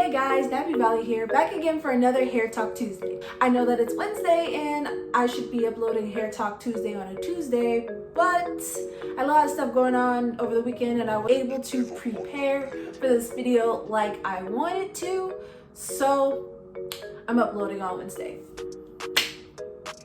Hey guys, Nappy Valley here, back again for another Hair Talk Tuesday. I know that it's Wednesday and I should be uploading Hair Talk Tuesday on a Tuesday, but I had a lot of stuff going on over the weekend and I was able to prepare for this video like I wanted to, so I'm uploading on Wednesday.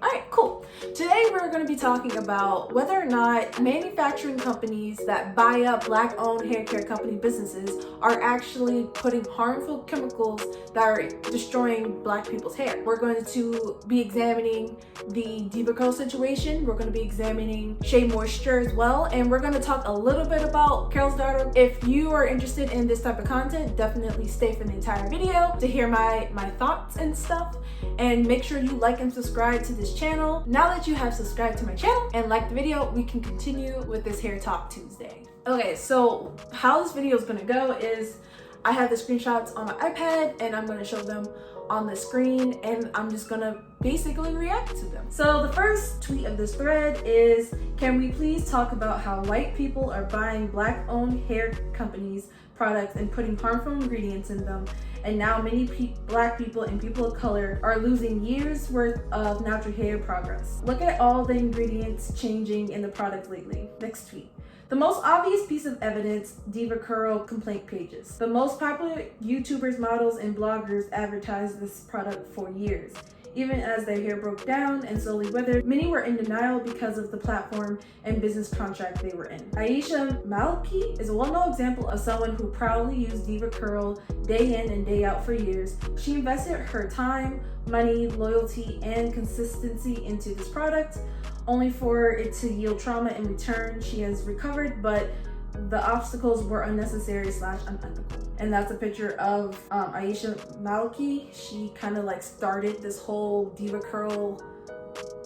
Alright, cool. Today we're going to be talking about whether or not manufacturing companies that buy up Black-owned hair care company businesses are actually putting harmful chemicals that are destroying Black people's hair. We're going to be examining the Diva Curl situation. We're going to be examining Shea Moisture as well, and we're going to talk a little bit about Carol's daughter. If you are interested in this type of content, definitely stay for the entire video to hear my thoughts and stuff, and make sure you like and subscribe to this channel. Now that you have subscribed to my channel and liked the video, we can continue with this Hair Talk Tuesday. Okay, so how this video is going to go is I have the screenshots on my iPad and I'm going to show them on the screen and I'm just going to basically react to them. So the first tweet of this thread is, can we please talk about how white people are buying Black-owned hair companies products and putting harmful ingredients in them, and now many Black people and people of color are losing years worth of natural hair progress. Look at all the ingredients changing in the product lately. Next tweet. The most obvious piece of evidence, DevaCurl complaint pages. The most popular YouTubers, models, and bloggers advertised this product for years. Even as their hair broke down and slowly withered, many were in denial because of the platform and business contract they were in. Shea Moisture is a well-known example of someone who proudly used DevaCurl day in and day out for years. She invested her time, money, loyalty, and consistency into this product, only for it to yield trauma in return. She has recovered, but the obstacles were unnecessary / unethical. And that's a picture of Shea Moisture. She kind of like started this whole DevaCurl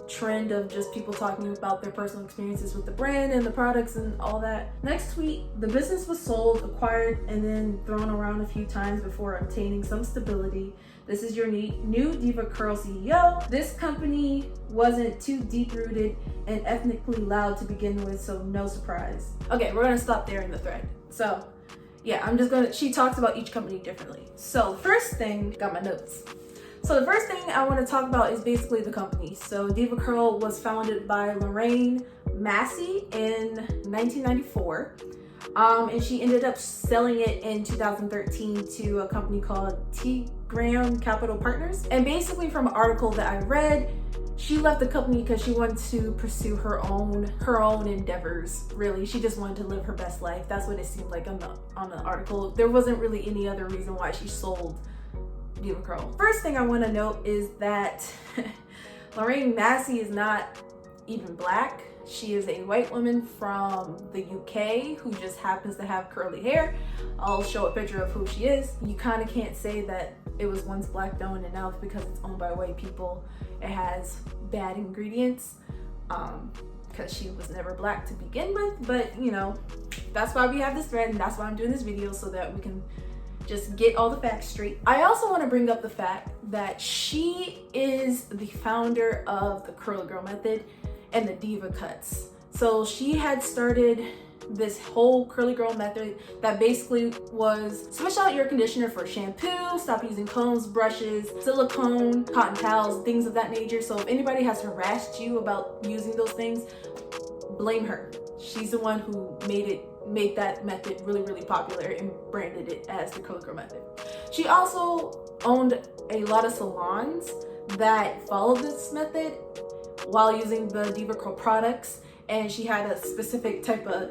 trend of just people talking about their personal experiences with the brand and the products and all that. Next tweet, the business was sold, acquired, and then thrown around a few times before obtaining some stability. This is your new DevaCurl CEO. This company wasn't too deep-rooted and ethnically loud to begin with, so no surprise. Okay, we're gonna stop there in the thread. So yeah, she talks about each company differently. So the first thing, got my notes. So the first thing I want to talk about is basically the company. So DevaCurl was founded by Lorraine Massey in 1994. And she ended up selling it in 2013 to a company called Graham Capital Partners. And basically from an article that I read, she left the company because she wanted to pursue her own endeavors. Really, she just wanted to live her best life. That's what it seemed like on the article. There wasn't really any other reason why she sold DevaCurl. First thing I want to note is that Lorraine Massey is not even Black. She is a white woman from the UK who just happens to have curly hair. I'll show a picture of who she is. You kind of can't say that it was once Black owned and now it's because it's owned by white people, it has bad ingredients, because she was never Black to begin with. But you know, that's why we have this thread and that's why I'm doing this video, so that we can just get all the facts straight. I also want to bring up the fact that she is the founder of the Curly Girl method and the Diva cuts. So she had started this whole Curly Girl method that basically was switch out your conditioner for shampoo, stop using combs, brushes, silicone, cotton towels, things of that nature. So if anybody has harassed you about using those things, blame her. She's the one who made that method really, really popular and branded it as the Curly Girl method. She also owned a lot of salons that followed this method while using the DevaCurl products, and she had a specific type of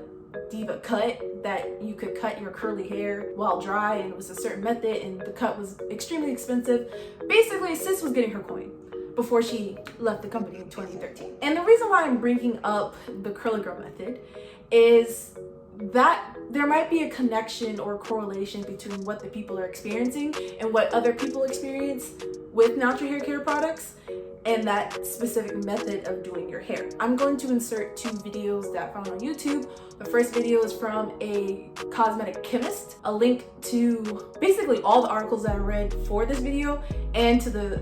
Diva cut that you could cut your curly hair while dry, and it was a certain method, and the cut was extremely expensive. Basically, sis was getting her coin before she left the company in 2013. And the reason why I'm bringing up the Curly Girl method is that there might be a connection or correlation between what the people are experiencing and what other people experience with natural hair care products. and that specific method of doing your hair. I'm going to insert 2 videos that I found on YouTube. The first video is from a cosmetic chemist, a link to basically all the articles that I read for this video, and to the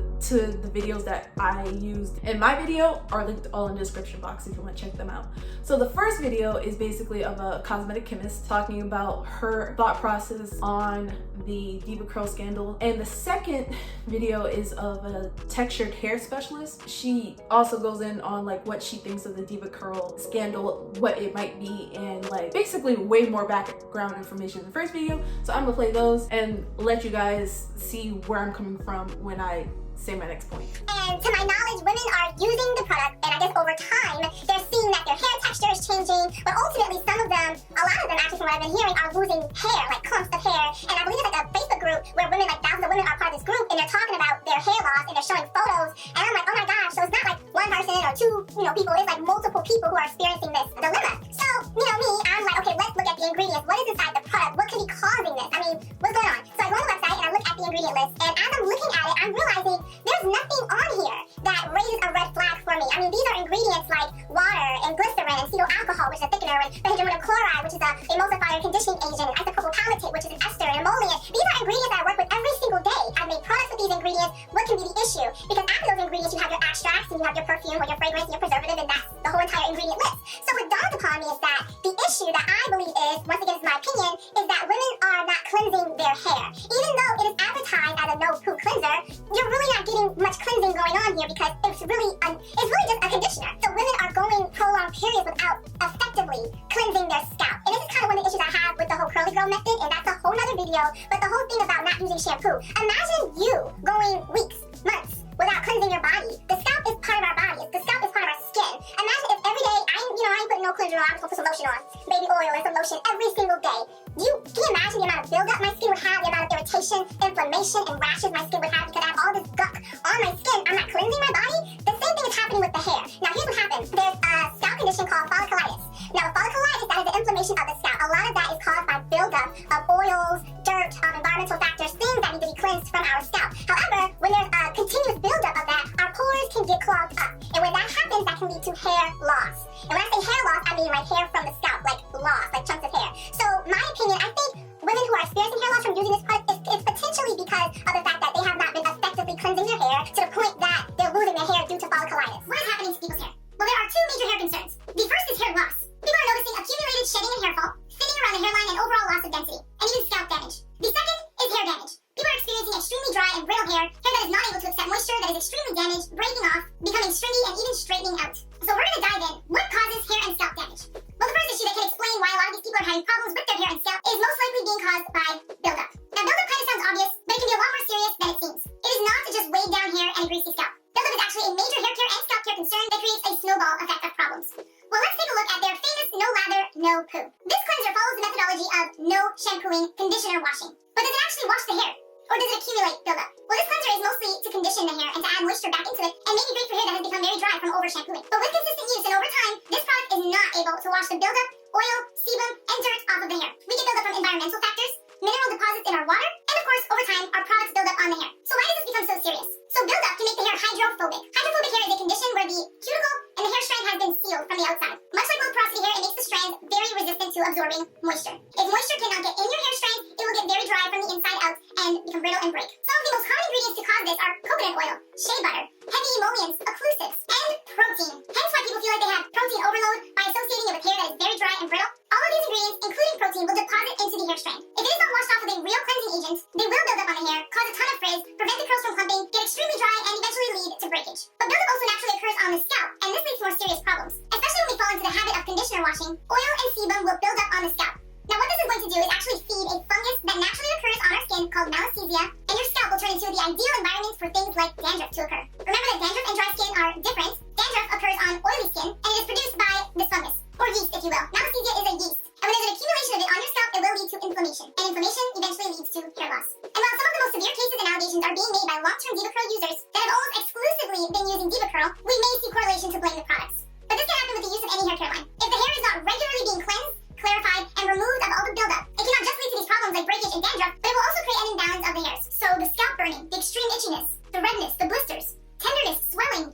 videos that I used in my video are linked all in the description box if you want to check them out. So the first video is basically of a cosmetic chemist talking about her thought process on the Diva Curl scandal, and the second video is of a textured hair specialist. She also goes in on like what she thinks of the Diva Curl scandal, what it might be, and like basically way more background information in the first video. So I'm gonna play those and let you guys see where I'm coming from when I say my next point. And to my knowledge, women are using the product, and I guess over time, they're seeing that their hair texture is changing, but ultimately some of them, a lot of them actually from what I've been hearing, are losing hair, like clumps of hair. And I believe it's like a Facebook group where women, like thousands of women are part of this group, and they're talking about their hair loss, and they're showing photos, and I'm like, oh my gosh, so it's not like one person or 2, people, it's like multiple people who are experiencing this dilemma. So, me, I'm like, okay, let's look at the ingredients. What is inside the product? What could be causing this? I mean, what's going on? So I go on the website and I look at the ingredient list, and as I'm looking at it, I'm realizing there's nothing on here that raises a red flag for me. I mean, these are ingredients like water and glycerin and cetyl alcohol, which is a thickener, and benzodiazepine chloride, which is an emulsifier conditioning agent, and isopropyl palmitate, which is an ester, and emollient. These are ingredients that I work with every single day. I've made products with these ingredients. What can be the issue? Because after those ingredients, you have your extracts, and you have your perfume, or your fragrance, and your preservative, and that's the whole entire ingredient list. So what dawned upon me is that the issue that I believe is, once again, it's my opinion, is that women are not cleansing their hair. Even though it is advertised as a no-poo cleanser, you're really not getting much cleansing going on here, because it's really just a conditioner. So women are going prolonged periods without effectively cleansing their scalp. And this is kind of one of the issues I have with the whole curly girl method, and that's a whole nother video. But the whole thing about not using shampoo. Imagine you going weeks, months without cleansing your body. The scalp is part of our body. The scalp is part of our skin. Imagine if every day, I ain't putting no cleanser on, I'm just gonna put some lotion on. Baby oil and some lotion every single day. Can you imagine the amount of buildup my skin would have, the amount of irritation, inflammation, and rashes my skin would have because I have all this gunk on my skin? I'm not cleansing my body. The same thing is happening with the hair. Now here's what happens. There's a scalp condition called folliculitis. Now folliculitis, that is the inflammation of the scalp. A lot of that is caused by buildup of oils, dirt, environmental factors, things that need to be cleansed from our scalp. However, when there's a continuous buildup of that, our pores can get clogged up. And when that happens, that can lead to hair loss. And when I say hair loss, I mean like hair from the scalp, like loss, like chunks of hair. So my opinion, I think women who are experiencing hair loss from using this product is potentially because of the fact that they have not been effectively cleansing their hair to the point that they're losing their hair due to folliculitis. What is happening to people's hair? Well, there are 2 major hair concerns. The first is hair loss. People are noticing accumulated shedding and hair fall, thinning around the hairline, and overall loss of density, and even scalp damage. The second is hair damage. People are experiencing extremely dry and brittle hair that is not able to accept moisture, that is extremely damaged, breaking off, becoming stringy, and even straightening out. So we're going to dive in. What causes hair and scalp damage? Well, the first issue that can explain why a lot of these people are having problems with their hair and scalp is most likely being caused by buildup. Now, buildup kind of sounds obvious, but it can be a lot more serious than it seems. It is not just weighed down hair and a greasy scalp. Buildup is actually a major hair care and scalp care concern that creates a snowball effect of problems. Well, let's take a look at their famous no lather, no poo. This cleanser follows the methodology of no shampooing, conditioner washing. But does it actually wash the hair? Or does it accumulate buildup? Well, this cleanser is mostly to condition the hair and to add moisture back into it, and may be great for hair that has become very dry from over-shampooing. But with consistent use and over time, this product is not able to wash the buildup, oil, sebum, and dirt off of the hair. We get buildup from environmental factors, mineral deposits in our water, and of course, over time, our products build up on the hair. So why does this become so serious? So buildup can make the hair hydrophobic. Hydrophobic hair is a condition where the cuticle and the hair strand has been sealed from the outside. Much like low porosity hair, it makes the strands very resistant to absorbing moisture. If moisture cannot get in your hair strand, it will get very dry from the inside out and become brittle and break. Some of the most common ingredients to cause this are coconut oil, shea butter, heavy emollients, occlusives, and protein. Hence why people feel like they have protein overload by associating it with hair that is very dry and brittle. All of these ingredients, including protein, will deposit into the hair strand. If it is not washed off with a real cleansing agent, they will build up on the hair, cause a ton of frizz, prevent the curls from clumping, get extremely dry, and eventually lead to breakage. But buildup also naturally occurs on the scalp, and this leads to more serious problems. Especially when we fall into the habit of conditioner washing, oil and sebum will build up on the scalp. Now what this is going to do is actually feed a fungus that naturally occurs on our skin called malassezia, and your scalp will turn into the ideal environment for things like dandruff to occur. Remember that dandruff and dry skin are different. Dandruff occurs on oily skin, and it is produced by this fungus, or yeast if you will. Malassezia is a yeast, and when there's an accumulation of it on your scalp, it will lead to inflammation, and inflammation eventually leads to hair loss. And while some of the most severe cases and allegations are being made by long-term DevaCurl users that have almost exclusively been using DevaCurl, we may see correlation to blame the products. But this can happen with the use of any hair care line. If the hair is not regularly being cleansed, clarified, and removed of all the buildup, it can not just lead to these problems like breakage and dandruff, but it will also create an imbalance of the hairs. So the scalp burning, the extreme itchiness, the redness, the blisters, tenderness, swelling,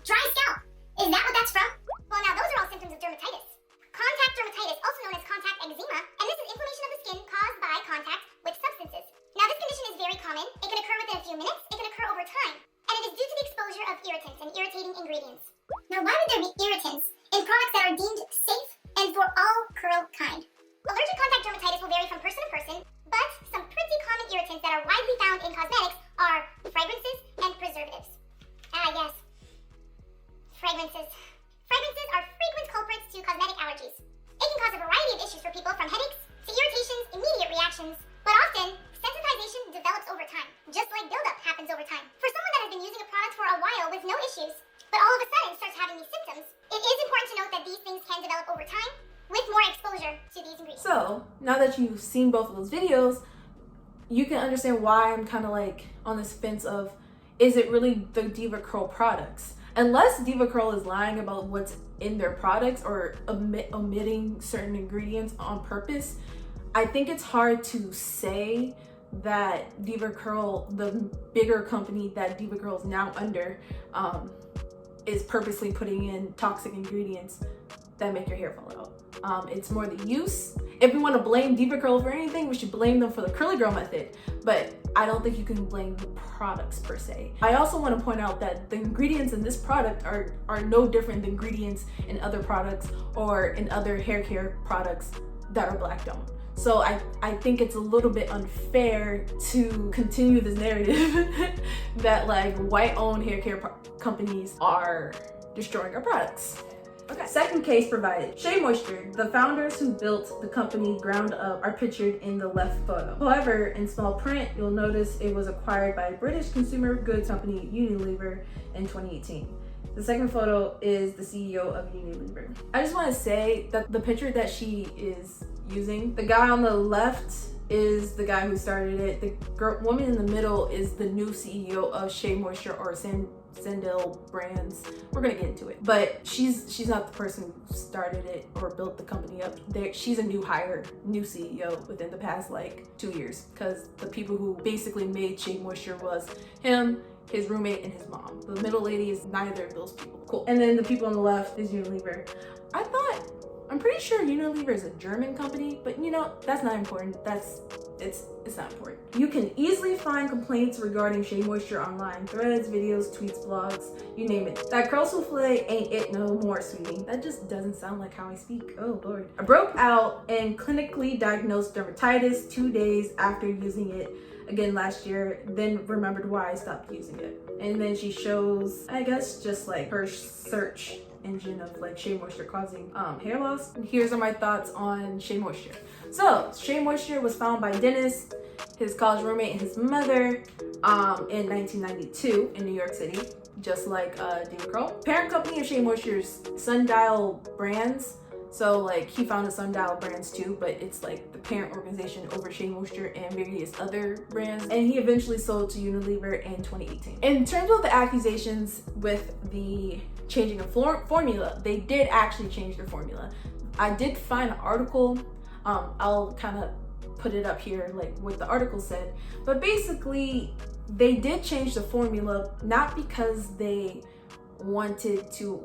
a few minutes, it can occur over time, and it is due to the exposure of irritants and irritating ingredients. Now, why would there be irritants in products that are deemed safe and for all curl kind? Allergic contact dermatitis will vary from person to person, but some pretty common irritants that are widely found in cosmetics are fragrances and preservatives. Ah, yes. Fragrances. Fragrances are frequent culprits to cosmetic allergies. It can cause a variety of issues for people, from headaches to irritations, immediate reactions, but often, sensitization develops over time, just like buildup happens over time. For someone that has been using a product for a while with no issues, but all of a sudden starts having these symptoms, it is important to note that these things can develop over time with more exposure to these ingredients. So, now that you've seen both of those videos, you can understand why I'm kind of like on this fence of, is it really the DevaCurl products? Unless DevaCurl is lying about what's in their products or omitting certain ingredients on purpose, I think it's hard to say that DevaCurl, the bigger company that DevaCurl is now under, is purposely putting in toxic ingredients that make your hair fall out. It's more the use. If we want to blame DevaCurl for anything, we should blame them for the curly girl method, but I don't think you can blame the products per se. I also want to point out that the ingredients in this product are no different than ingredients in other products or in other hair care products that are black owned. So I think it's a little bit unfair to continue this narrative that like white owned hair care companies are destroying our products. Okay. Second case provided. Shea Moisture. The founders who built the company ground up are pictured in the left photo. However, in small print, you'll notice it was acquired by British consumer goods company Unilever in 2018. The second photo is the CEO of Unilever. I just want to say that the picture that she is using, the guy on the left is the guy who started it. The woman in the middle is the new CEO of Shea Moisture or Sandel Brands. We're gonna get into it, but she's not the person who started it or built the company up. She's a new CEO within the past like 2 years, because the people who basically made Shea Moisture was him, his roommate, and his mom. The middle lady is neither of those people. Cool. And then the people on the left is Unilever. I'm pretty sure Unilever is a German company, but you know, that's not important. It's not important. You can easily find complaints regarding Shea Moisture online. Threads, videos, tweets, blogs, you name it. That curl souffle ain't it no more, sweetie. That just doesn't sound like how I speak. Oh Lord. I broke out and clinically diagnosed dermatitis 2 days after using it again last year, then remembered why I stopped using it. And then she shows, I guess, just like her search engine of like Shea Moisture causing hair loss. And here's are my thoughts on Shea Moisture. So Shea Moisture was found by Dennis, his college roommate, and his mother in 1992 in New York City, just like DevaCurl. Parent company of Shea Moisture's Sundial Brands. So like he founded Sundial Brands too, but it's like the parent organization over Shea Moisture and various other brands. And he eventually sold to Unilever in 2018. In terms of the accusations with the changing of formula, they did actually change their formula. I did find an article. I'll kind of put it up here, like what the article said. But basically, they did change the formula not because they wanted to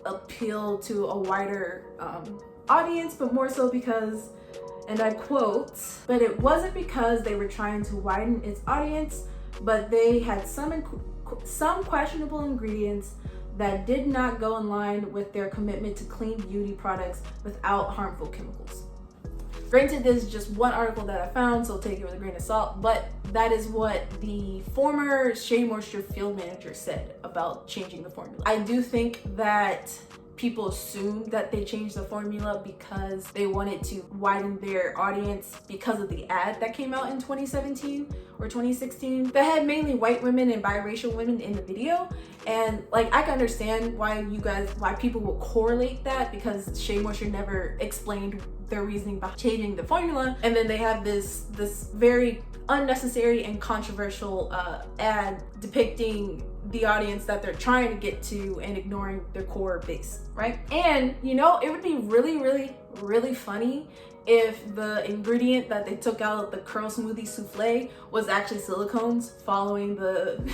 appeal to a wider audience, but more so because, and I quote, but it wasn't because they were trying to widen its audience, but they had some questionable ingredients that did not go in line with their commitment to clean beauty products without harmful chemicals. Granted, this is just one article that I found, so take it with a grain of salt, but that is what the former Shea Moisture field manager said about changing the formula. I do think that people assumed that they changed the formula because they wanted to widen their audience because of the ad that came out in 2017 or 2016 that had mainly white women and biracial women in the video. And like, I can understand why people will correlate that, because Shea Moisture never explained their reasoning behind changing the formula. And then they have this very unnecessary and controversial ad depicting the audience that they're trying to get to and ignoring their core base, right? And you know, it would be really, really, really funny if the ingredient that they took out of the curl smoothie souffle was actually silicones, following the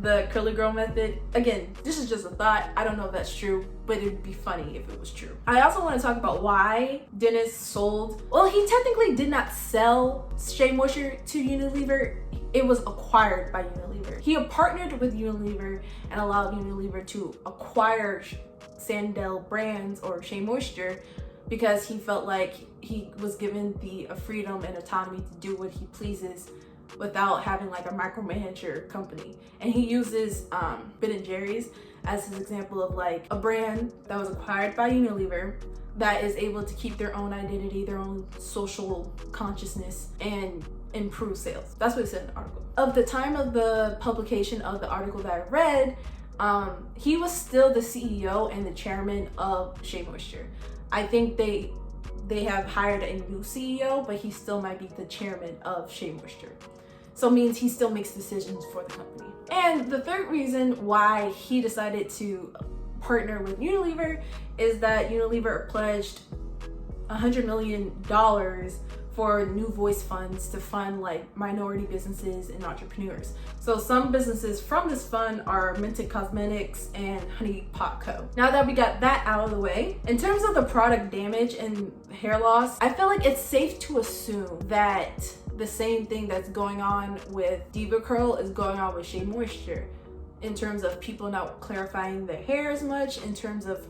the curly girl method. Again, this is just a thought. I don't know if that's true, but it'd be funny if it was true. I also want to talk about why Dennis sold. Well, he technically did not sell Shea Moisture to Unilever. it was acquired by Unilever. He partnered with Unilever and allowed Unilever to acquire Sandel Brands or Shea Moisture because he felt like he was given the freedom and autonomy to do what he pleases without having like a micromanager company. And he uses Ben & Jerry's as his example of like a brand that was acquired by Unilever that is able to keep their own identity, their own social consciousness, and improve sales. That's what it said in the article. Of the time of the publication of the article that I read, he was still the CEO and the chairman of Shea Moisture. I think they have hired a new CEO, but he still might be the chairman of Shea Moisture. So it means he still makes decisions for the company. And the third reason why he decided to partner with Unilever is that Unilever pledged $100 million for new voice funds to fund like minority businesses and entrepreneurs. So some businesses from this fund are Minted Cosmetics and Honey Pot Co. Now that we got that out of the way, in terms of the product damage and hair loss, I feel like it's safe to assume that the same thing that's going on with Diva Curl is going on with Shea Moisture, in terms of people not clarifying their hair as much, in terms of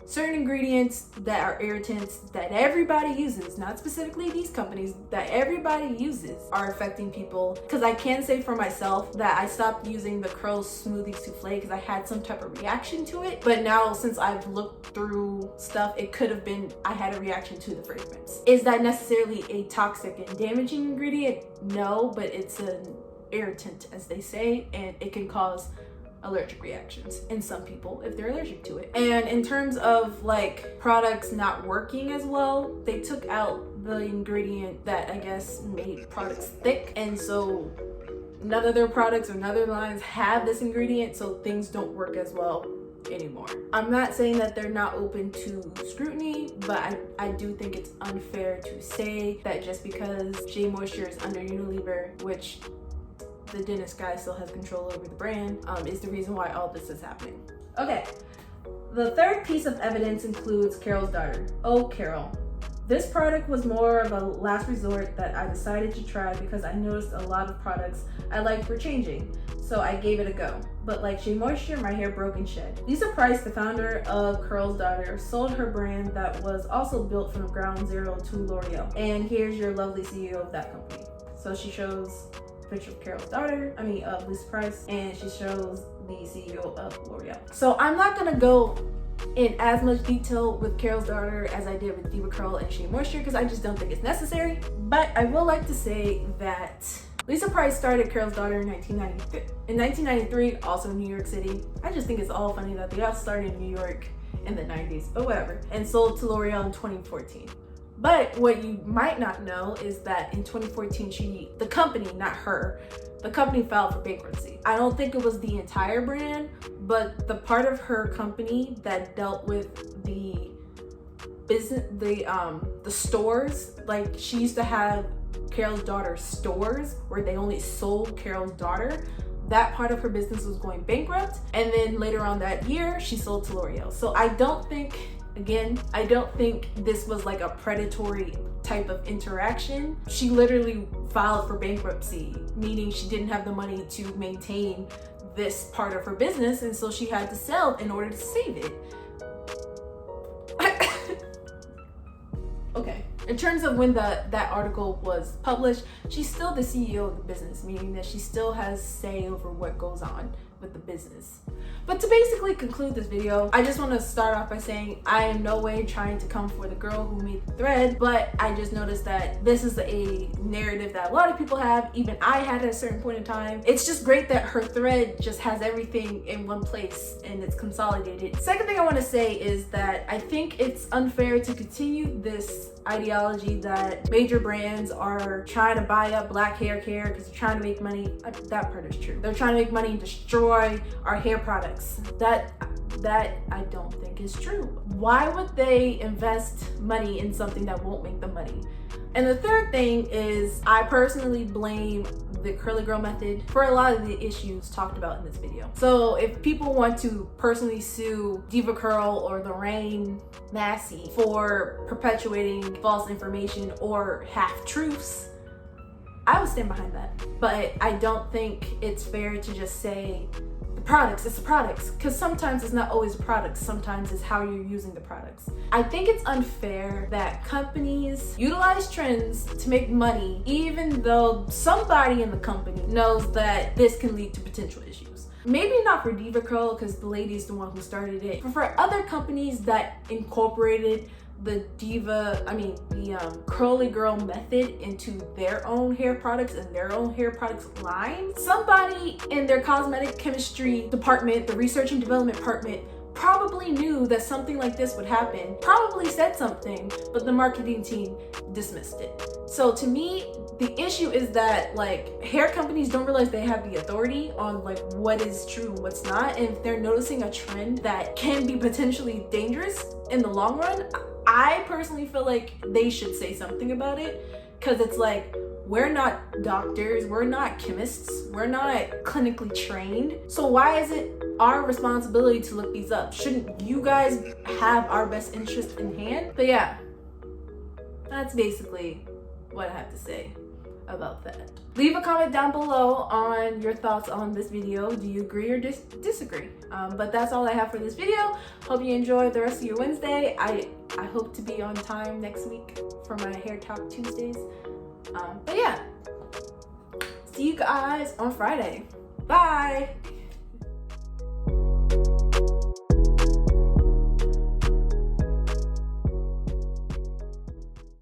certain ingredients that are irritants that everybody uses, not specifically these companies, that everybody uses, are affecting people. Because I can say for myself that I stopped using the Curl Smoothie Souffle because I had some type of reaction to it. But now since I've looked through stuff, it could have been I had a reaction to the fragrance. Is that necessarily a toxic and damaging ingredient? No, but it's an irritant, as they say, and it can cause allergic reactions in some people if they're allergic to it. And in terms of like products not working as well, they took out the ingredient that I guess made products thick, and so none of their products or none of their lines have this ingredient, so things don't work as well anymore. I'm not saying that they're not open to scrutiny, but I do think it's unfair to say that just because Shea Moisture is under Unilever, which the dentist guy still has control over the brand, is the reason why all this is happening. Okay, the third piece of evidence includes Carol's daughter. Oh, Carol. This product was more of a last resort that I decided to try because I noticed a lot of products I liked were changing, so I gave it a go. But like Shea Moisture, my hair broke and shed. Lisa Price, the founder of Carol's Daughter, sold her brand that was also built from ground zero to L'Oreal. And here's your lovely CEO of that company. So she shows picture of Carol's daughter, of Lisa Price, and she shows the CEO of L'Oreal. So I'm not gonna go in as much detail with Carol's daughter as I did with Diva Curl and Shea Moisture because I just don't think it's necessary. But I will like to say that Lisa Price started Carol's Daughter in 1993. In 1993, also in New York City. I just think it's all funny that they all started in New York in the 90s, but whatever. And sold to L'Oreal in 2014. But what you might not know is that in 2014, the company, not her, the company filed for bankruptcy. I don't think it was the entire brand, but the part of her company that dealt with the business, the stores, like she used to have Carol's Daughter stores where they only sold Carol's Daughter. That part of her business was going bankrupt. And then later on that year, she sold to L'Oreal. So I don't think this was like a predatory type of interaction. She literally filed for bankruptcy, meaning she didn't have the money to maintain this part of her business, and so she had to sell in order to save it. Okay. In terms of when that article was published, she's still the CEO of the business, meaning that she still has say over what goes on with the business. But to basically conclude this video, I just want to start off by saying I am no way trying to come for the girl who made the thread, but I just noticed that this is a narrative that a lot of people have, even I had at a certain point in time. It's just great that her thread just has everything in one place and it's consolidated. Second thing I want to say is that I think it's unfair to continue this ideology that major brands are trying to buy up black hair care because they're trying to make money. That part is true. They're trying to make money and destroy our hair products. That I don't think is true. Why would they invest money in something that won't make them money? And the third thing is I personally blame the curly girl method for a lot of the issues talked about in this video. So if people want to personally sue Diva Curl or Lorraine Massey for perpetuating false information or half-truths, I would stand behind that. But I don't think it's fair to just say the products, it's the products, because sometimes it's not always the products, sometimes it's how you're using the products. I think it's unfair that companies utilize trends to make money even though somebody in the company knows that this can lead to potential issues. Maybe not for DevaCurl because the lady's the one who started it, but for other companies that incorporated the curly girl method into their own hair products and their own hair products line. Somebody in their cosmetic chemistry department, the research and development department, probably knew that something like this would happen, probably said something, but the marketing team dismissed it. So to me, the issue is that like hair companies don't realize they have the authority on like what is true and what's not, and if they're noticing a trend that can be potentially dangerous in the long run, I personally feel like they should say something about it, because it's like, we're not doctors, we're not chemists, we're not clinically trained. So why is it our responsibility to look these up? Shouldn't you guys have our best interest in hand? But yeah, that's basically what I have to say about that. Leave a comment down below on your thoughts on this video. Do you agree or disagree? But that's all I have for this video. Hope you enjoy the rest of your Wednesday. I hope to be on time next week for my Hair Talk Tuesdays. But yeah, see you guys on Friday. Bye.